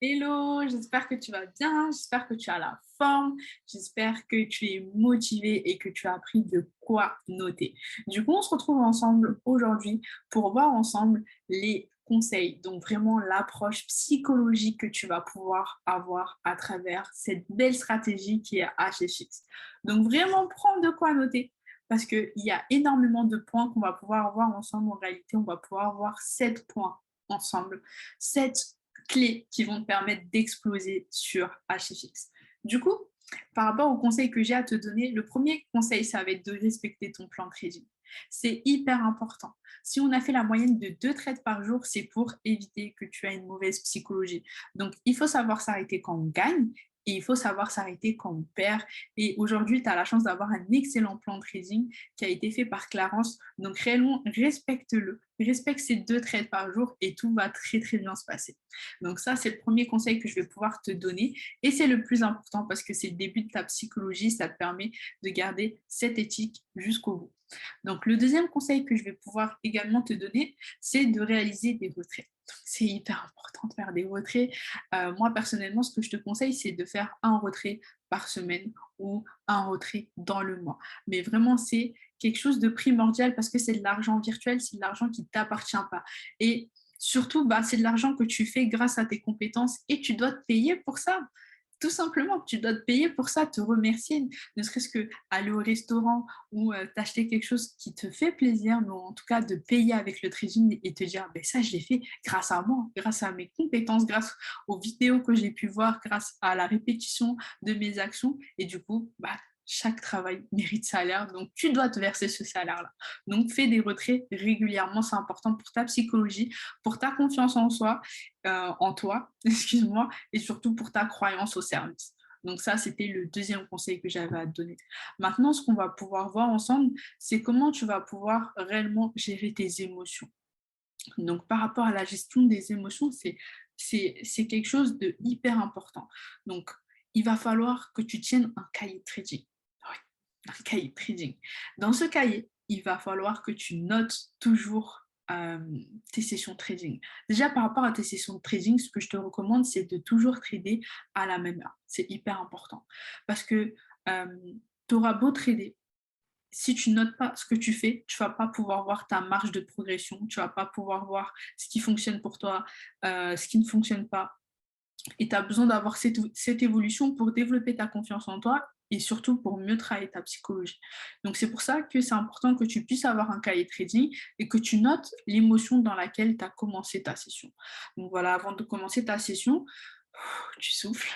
Hello, j'espère que tu vas bien, j'espère que tu as la forme, j'espère que tu es motivé et que tu as appris de quoi noter. Du coup, on se retrouve ensemble aujourd'hui pour voir ensemble les conseils, donc vraiment l'approche psychologique que tu vas pouvoir avoir à travers cette belle stratégie qui est HFX. Donc vraiment, prends de quoi noter parce qu'il y a énormément de points qu'on va pouvoir voir ensemble. En réalité, on va pouvoir voir 7 points ensemble, 7 clés qui vont te permettre d'exploser sur HFX. Du coup, par rapport aux conseils que j'ai à te donner, le premier conseil, ça va être de respecter ton plan de trading. C'est hyper important. Si on a fait la moyenne de 2 trades par jour, c'est pour éviter que tu aies une mauvaise psychologie. Donc, il faut savoir s'arrêter quand on gagne et il faut savoir s'arrêter quand on perd. Et aujourd'hui, tu as la chance d'avoir un excellent plan de trading qui a été fait par Clarence. Donc, réellement, respecte-le. Respecte ces 2 trades par jour et tout va très, très bien se passer. Donc ça, c'est le premier conseil que je vais pouvoir te donner. Et c'est le plus important parce que c'est le début de ta psychologie. Ça te permet de garder cette éthique jusqu'au bout. Donc le deuxième conseil que je vais pouvoir également te donner, c'est de réaliser des retraits. C'est hyper important de faire des retraits. Moi, personnellement, ce que je te conseille, c'est de faire un retrait par semaine ou un retrait dans le mois. Mais vraiment, c'est quelque chose de primordial parce que c'est de l'argent virtuel, c'est de l'argent qui ne t'appartient pas. Et surtout, bah, c'est de l'argent que tu fais grâce à tes compétences et tu dois te payer pour ça. Tout simplement, tu dois te payer pour ça, te remercier, ne serait-ce que aller au restaurant ou t'acheter quelque chose qui te fait plaisir, mais en tout cas de payer avec le trading et te dire, ben ça, je l'ai fait grâce à moi, grâce à mes compétences, grâce aux vidéos que j'ai pu voir, grâce à la répétition de mes actions. Et du coup, bah, chaque travail mérite salaire, donc tu dois te verser ce salaire-là. Donc fais des retraits régulièrement, c'est important pour ta psychologie, pour ta confiance en soi, en toi, excuse-moi, et surtout pour ta croyance au service. Donc ça, c'était le deuxième conseil que j'avais à te donner. Maintenant, ce qu'on va pouvoir voir ensemble, c'est comment tu vas pouvoir réellement gérer tes émotions. Donc par rapport à la gestion des émotions, c'est quelque chose de hyper important. Donc il va falloir que tu tiennes un cahier de trading. Oui, un cahier de trading. Dans ce cahier, il va falloir que tu notes toujours tes sessions de trading. Déjà, par rapport à tes sessions de trading, ce que je te recommande, c'est de toujours trader à la même heure. C'est hyper important. Parce que tu auras beau trader, si tu notes pas ce que tu fais, tu vas pas pouvoir voir ta marge de progression, tu vas pas pouvoir voir ce qui fonctionne pour toi, ce qui ne fonctionne pas. Et tu as besoin d'avoir cette évolution pour développer ta confiance en toi et surtout pour mieux travailler ta psychologie. Donc c'est pour ça que c'est important que tu puisses avoir un cahier de trading et que tu notes l'émotion dans laquelle tu as commencé ta session. Donc voilà, avant de commencer ta session, tu souffles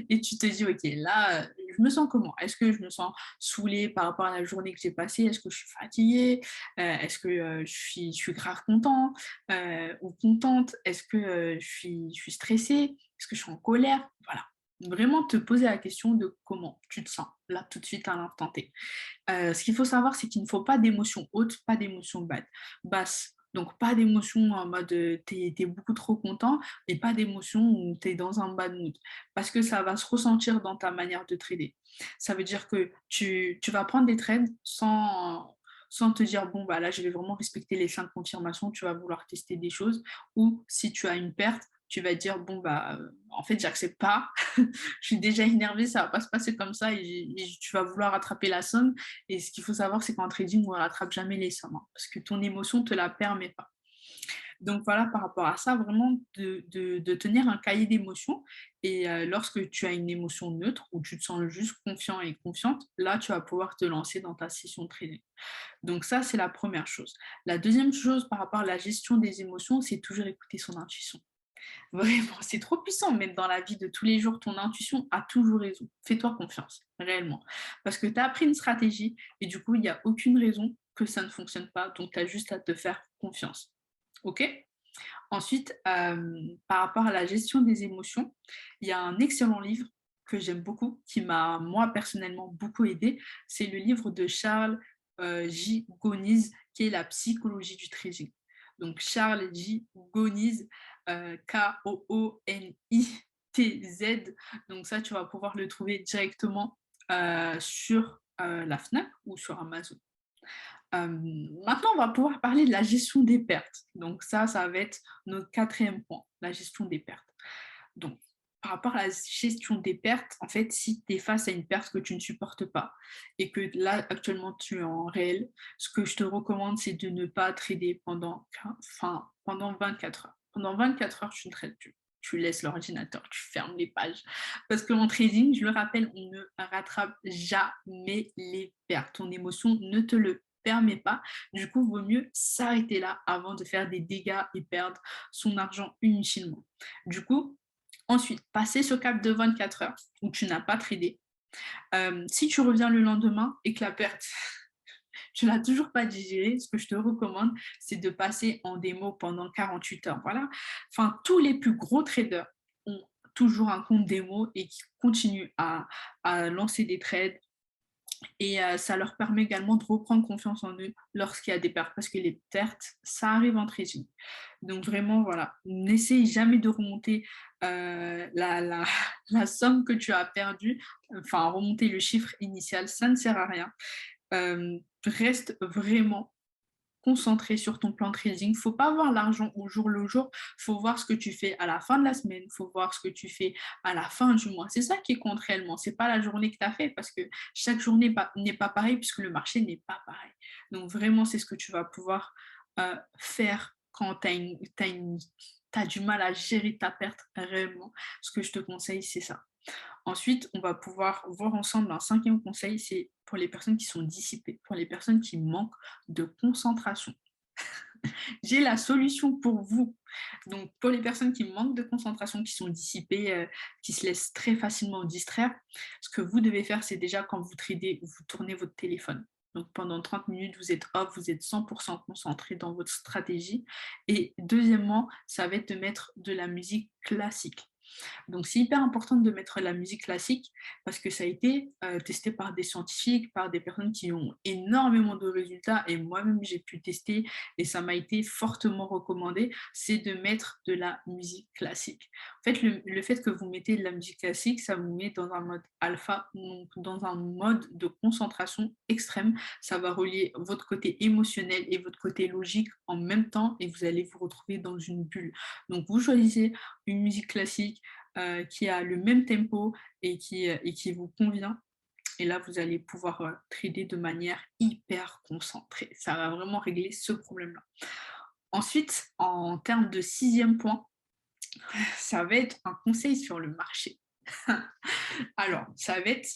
et tu te dis, OK, là, je me sens comment? Est-ce que je me sens saoulée par rapport à la journée que j'ai passée? Est-ce que je suis fatiguée? Est-ce que je suis grave content ou contente? Est-ce que je suis stressée? Est-ce que je suis en colère? Voilà. Vraiment te poser la question de comment tu te sens là tout de suite à l'instant T. Ce qu'il faut savoir, c'est qu'il ne faut pas d'émotion haute, pas d'émotion basse. Donc, pas d'émotion en mode t'es beaucoup trop content et pas d'émotion où t'es dans un bad mood. Parce que ça va se ressentir dans ta manière de trader. Ça veut dire que tu vas prendre des trades sans te dire, bon, bah là, je vais vraiment respecter les 5 confirmations, tu vas vouloir tester des choses. Ou si tu as une perte, tu vas dire, bon, bah, en fait, j'accepte pas, je suis déjà énervée, ça va pas se passer comme ça et tu vas vouloir rattraper la somme. Et ce qu'il faut savoir, c'est qu'en trading, on ne rattrape jamais les sommes, hein, parce que ton émotion ne te la permet pas. Donc voilà, par rapport à ça, vraiment de tenir un cahier d'émotions. Et lorsque tu as une émotion neutre, où tu te sens juste confiant et confiante, là, tu vas pouvoir te lancer dans ta session de trading. Donc ça, c'est la première chose. La deuxième chose par rapport à la gestion des émotions, c'est toujours écouter son intuition. Vraiment, c'est trop puissant, même dans la vie de tous les jours, ton intuition a toujours raison. Fais-toi confiance, réellement. Parce que tu as appris une stratégie et du coup, il n'y a aucune raison que ça ne fonctionne pas. Donc, tu as juste à te faire confiance. OK? Ensuite, par rapport à la gestion des émotions, il y a un excellent livre que j'aime beaucoup, qui m'a, moi, personnellement, beaucoup aidé. C'est le livre de Charles J. Goniz, qui est La psychologie du trading. Donc, Charles J. Goniz, Konitz. Donc, ça, tu vas pouvoir le trouver directement sur la Fnac ou sur Amazon. Maintenant, on va pouvoir parler de la gestion des pertes. Donc ça va être notre quatrième point, la gestion des pertes. Donc, par rapport à la gestion des pertes, en fait, si tu es face à une perte que tu ne supportes pas et que là, actuellement, tu es en réel, ce que je te recommande, c'est de ne pas trader pendant 24 heures. Pendant 24 heures, tu ne trades plus. Tu laisses l'ordinateur, tu fermes les pages. Parce qu'en trading, je le rappelle, on ne rattrape jamais les pertes. Ton émotion ne te le permet pas. Du coup, il vaut mieux s'arrêter là avant de faire des dégâts et perdre son argent inutilement. Du coup, ensuite, passer ce cap de 24 heures où tu n'as pas tradé. Si tu reviens le lendemain et que la perte, tu ne l'as toujours pas digérée, ce que je te recommande, c'est de passer en démo pendant 48 heures. Voilà. Enfin, tous les plus gros traders ont toujours un compte démo et qui continuent à lancer des trades et ça leur permet également de reprendre confiance en eux lorsqu'il y a des pertes, parce que les pertes, ça arrive en trading. Donc vraiment, voilà, n'essaye jamais de remonter la somme que tu as perdue, enfin remonter le chiffre initial, ça ne sert à rien. Reste vraiment concentré sur ton plan de trading. Il ne faut pas voir l'argent au jour le jour, il faut voir ce que tu fais à la fin de la semaine, il faut voir ce que tu fais à la fin du mois. C'est ça qui compte réellement, ce n'est pas la journée que tu as fait parce que chaque journée n'est pas pareille puisque le marché n'est pas pareil. Donc vraiment, c'est ce que tu vas pouvoir faire quand t'as du mal à gérer ta perte réellement. Ce que je te conseille, c'est ça. Ensuite, on va pouvoir voir ensemble un cinquième conseil, c'est pour les personnes qui sont dissipées, pour les personnes qui manquent de concentration. J'ai la solution pour vous. Donc, pour les personnes qui manquent de concentration, qui sont dissipées, qui se laissent très facilement distraire, ce que vous devez faire, c'est déjà quand vous tradez, vous tournez votre téléphone. Donc, pendant 30 minutes, vous êtes off, vous êtes 100% concentré dans votre stratégie. Et deuxièmement, ça va être de mettre de la musique classique. Donc, c'est hyper important de mettre la musique classique parce que ça a été testé par des scientifiques, par des personnes qui ont énormément de résultats et moi-même j'ai pu tester et ça m'a été fortement recommandé, c'est de mettre de la musique classique. En fait, le fait que vous mettez de la musique classique, ça vous met dans un mode alpha, donc dans un mode de concentration extrême. Ça va relier votre côté émotionnel et votre côté logique en même temps et vous allez vous retrouver dans une bulle. Donc, vous choisissez une musique classique qui a le même tempo et qui vous convient. Et là, vous allez pouvoir trader de manière hyper concentrée. Ça va vraiment régler ce problème-là. Ensuite, en termes de sixième point, ça va être un conseil sur le marché. Alors, ça va être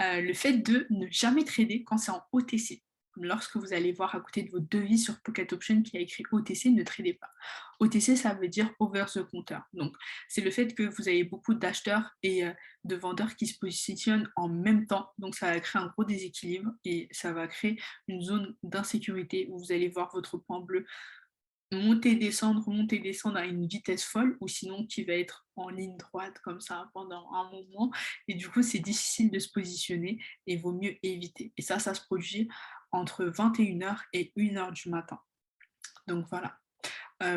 le fait de ne jamais trader quand c'est en OTC. Lorsque vous allez voir à côté de votre devis sur Pocket Option qui a écrit OTC, ne tradez pas. OTC, ça veut dire over the counter. Donc, c'est le fait que vous avez beaucoup d'acheteurs et de vendeurs qui se positionnent en même temps. Donc, ça va créer un gros déséquilibre et ça va créer une zone d'insécurité où vous allez voir votre point bleu monter, descendre à une vitesse folle ou sinon qui va être en ligne droite comme ça pendant un moment et du coup c'est difficile de se positionner et vaut mieux éviter. Et ça se produit entre 21 h et 1 h du matin. Donc voilà.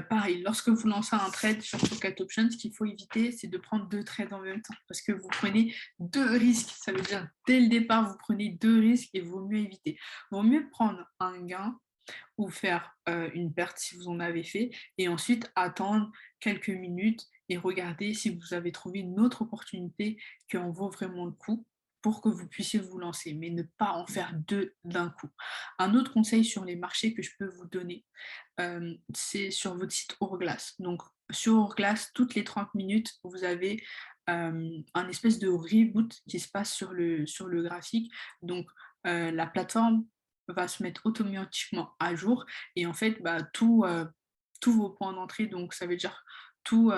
Pareil, lorsque vous lancez un trade sur Pocket Options, ce qu'il faut éviter, c'est de prendre 2 trades en même temps parce que vous prenez 2 risques. Ça veut dire dès le départ, vous prenez 2 risques et vaut mieux éviter. Vaut mieux prendre un gain ou faire une perte si vous en avez fait, et ensuite attendre quelques minutes et regarder si vous avez trouvé une autre opportunité qui en vaut vraiment le coup pour que vous puissiez vous lancer, mais ne pas en faire deux d'un coup. Un autre conseil sur les marchés que je peux vous donner, c'est sur votre site Hourglass. Donc sur Hourglass, toutes les 30 minutes, vous avez un espèce de reboot qui se passe sur le graphique. Donc la plateforme va se mettre automatiquement à jour et en fait tous vos points d'entrée, donc ça veut dire tous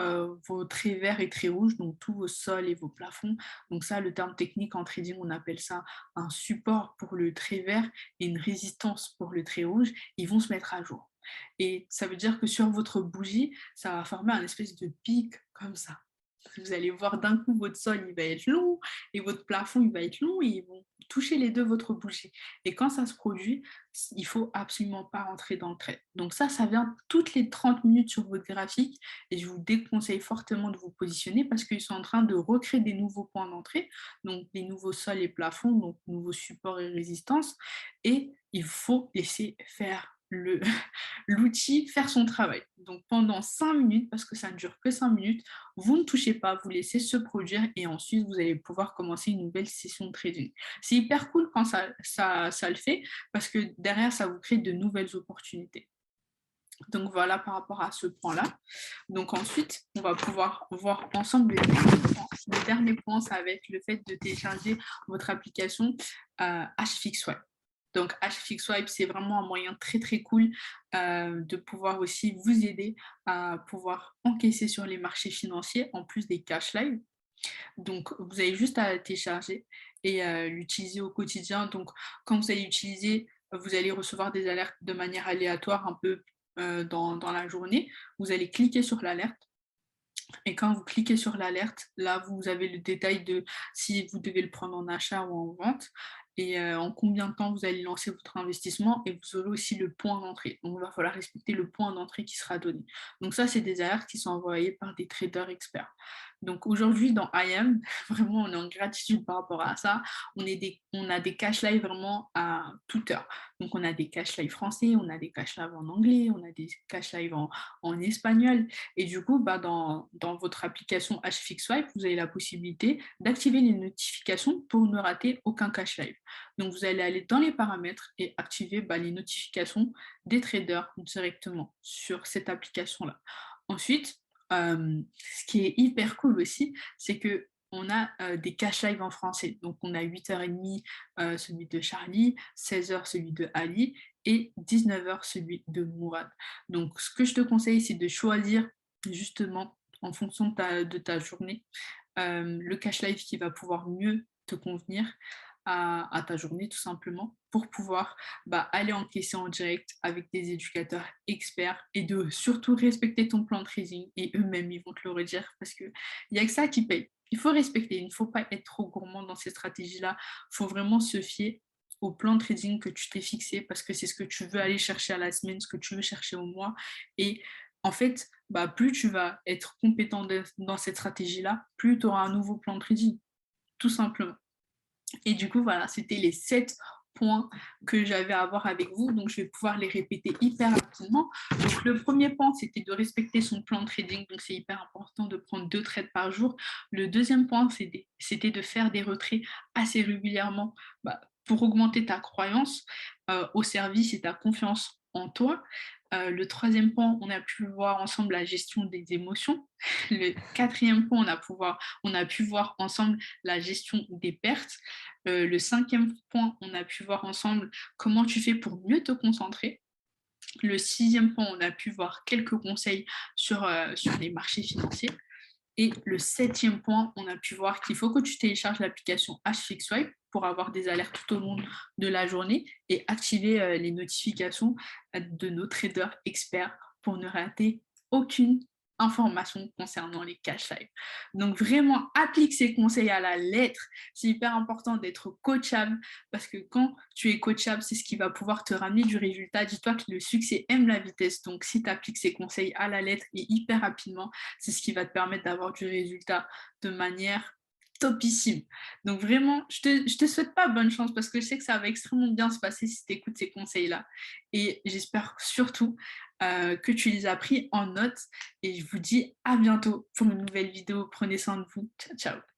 vos traits verts et traits rouges, donc tous vos sols et vos plafonds. Donc ça, le terme technique en trading, on appelle ça un support pour le trait vert et une résistance pour le trait rouge, ils vont se mettre à jour. Et ça veut dire que sur votre bougie, ça va former un espèce de pic comme ça. Vous allez voir d'un coup votre sol, il va être long et votre plafond, il va être long et ils vont toucher les deux votre bougie. Et quand ça se produit, il faut absolument pas rentrer dans le trait. Donc ça vient toutes les 30 minutes sur votre graphique et je vous déconseille fortement de vous positionner parce qu'ils sont en train de recréer des nouveaux points d'entrée, donc des nouveaux sols et plafonds, donc nouveaux supports et résistances. Et il faut laisser faire l'outil faire son travail. Donc pendant 5 minutes, parce que ça ne dure que 5 minutes, vous ne touchez pas, vous laissez se produire et ensuite vous allez pouvoir commencer une nouvelle session de trading. C'est hyper cool quand ça le fait parce que derrière, ça vous crée de nouvelles opportunités. Donc voilà par rapport à ce point-là. Donc ensuite, on va pouvoir voir ensemble les derniers points. Le dernier point, ça va être le fait de télécharger votre application HFXY. Donc HFXY, c'est vraiment un moyen très très cool de pouvoir aussi vous aider à pouvoir encaisser sur les marchés financiers en plus des cash live. Donc vous avez juste à télécharger et l'utiliser au quotidien. Donc quand vous allez l'utiliser, vous allez recevoir des alertes de manière aléatoire un peu dans la journée. Vous allez cliquer sur l'alerte. Et quand vous cliquez sur l'alerte, là, vous avez le détail de si vous devez le prendre en achat ou en vente et en combien de temps vous allez lancer votre investissement et vous aurez aussi le point d'entrée. Donc, il va falloir respecter le point d'entrée qui sera donné. Donc, ça, c'est des alertes qui sont envoyées par des traders experts. Donc, aujourd'hui, dans IAM, vraiment, on est en gratitude par rapport à ça. On a des cash live vraiment à toute heure. Donc, on a des cash live français, on a des cash live en anglais, on a des cash live en espagnol. Et du coup, dans votre application HFXwipe, vous avez la possibilité d'activer les notifications pour ne rater aucun cash live. Donc, vous allez aller dans les paramètres et activer les notifications des traders directement sur cette application-là. Ensuite, ce qui est hyper cool aussi, c'est que on a des cash live en français. Donc, on a 8h30 celui de Charlie, 16h celui de Ali et 19h celui de Mourad. Donc, ce que je te conseille, c'est de choisir justement en fonction de ta journée le cash live qui va pouvoir mieux te convenir à ta journée tout simplement pour pouvoir aller encaisser en direct avec des éducateurs experts et de surtout respecter ton plan de trading et eux-mêmes ils vont te le redire parce qu'il n'y a que ça qui paye. Il faut respecter, il ne faut pas être trop gourmand dans ces stratégies-là, il faut vraiment se fier au plan de trading que tu t'es fixé parce que c'est ce que tu veux aller chercher à la semaine, ce que tu veux chercher au mois et en fait, plus tu vas être compétent dans cette stratégie-là, plus tu auras un nouveau plan de trading, tout simplement. Et du coup, voilà, c'était les 7 points que j'avais à voir avec vous. Donc, je vais pouvoir les répéter hyper rapidement. Donc, le premier point, c'était de respecter son plan de trading. Donc, c'est hyper important de prendre 2 trades par jour. Le deuxième point, c'était de faire des retraits assez régulièrement pour augmenter ta croyance au service et ta confiance en toi. Le troisième point, on a pu voir ensemble la gestion des émotions. Le quatrième point, on a pu voir ensemble la gestion des pertes. Le cinquième point, on a pu voir ensemble comment tu fais pour mieux te concentrer. Le sixième point, on a pu voir quelques conseils sur les marchés financiers. Et le septième point, on a pu voir qu'il faut que tu télécharges l'application HFXwipe pour avoir des alertes tout au long de la journée et activer les notifications de nos traders experts pour ne rater aucune information concernant les cash live. Donc vraiment, applique ces conseils à la lettre. C'est hyper important d'être coachable parce que quand tu es coachable, c'est ce qui va pouvoir te ramener du résultat. Dis-toi que le succès aime la vitesse. Donc si tu appliques ces conseils à la lettre et hyper rapidement, c'est ce qui va te permettre d'avoir du résultat de manière topissime. Donc vraiment, je te souhaite pas bonne chance parce que je sais que ça va extrêmement bien se passer si tu écoutes ces conseils-là. Et j'espère surtout que tu les as pris en note. Et je vous dis à bientôt pour une nouvelle vidéo. Prenez soin de vous. Ciao, ciao.